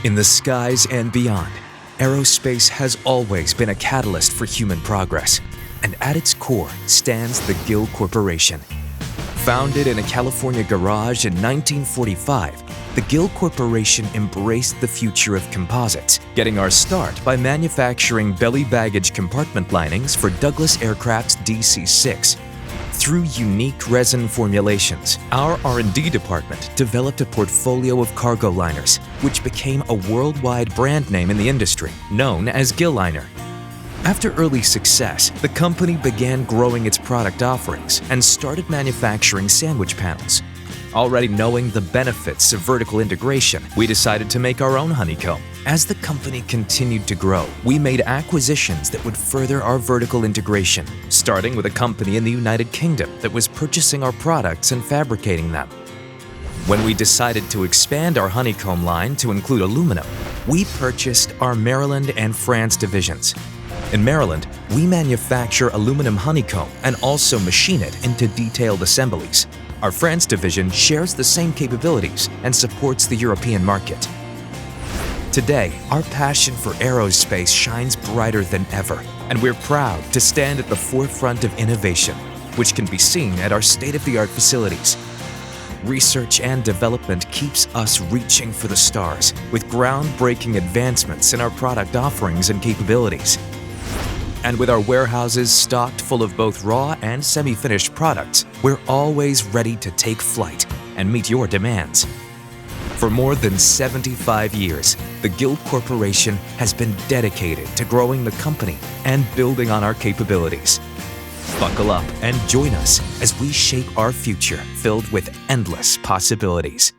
In the skies and beyond, aerospace has always been a catalyst for human progress, and at its core stands the Gill Corporation. Founded in a California garage in 1945, the Gill Corporation embraced the future of composites, getting our start by manufacturing belly baggage compartment linings for Douglas Aircraft's DC-6. Through unique resin formulations, our R&D department developed a portfolio of cargo liners, which became a worldwide brand name in the industry, known as Gill Liner. After early success, the company began growing its product offerings and started manufacturing sandwich panels. Already knowing the benefits of vertical integration, we decided to make our own honeycomb. As the company continued to grow, we made acquisitions that would further our vertical integration, starting with a company in the United Kingdom that was purchasing our products and fabricating them. When we decided to expand our honeycomb line to include aluminum, we purchased our Maryland and France divisions. In Maryland, we manufacture aluminum honeycomb and also machine it into detailed assemblies. Our France division shares the same capabilities and supports the European market. Today, our passion for aerospace shines brighter than ever, and we're proud to stand at the forefront of innovation, which can be seen at our state-of-the-art facilities. Research and development keeps us reaching for the stars, with groundbreaking advancements in our product offerings and capabilities. And with our warehouses stocked full of both raw and semi-finished products, we're always ready to take flight and meet your demands. For more than 75 years, the Gill Corporation has been dedicated to growing the company and building on our capabilities. Buckle up and join us as we shape our future filled with endless possibilities.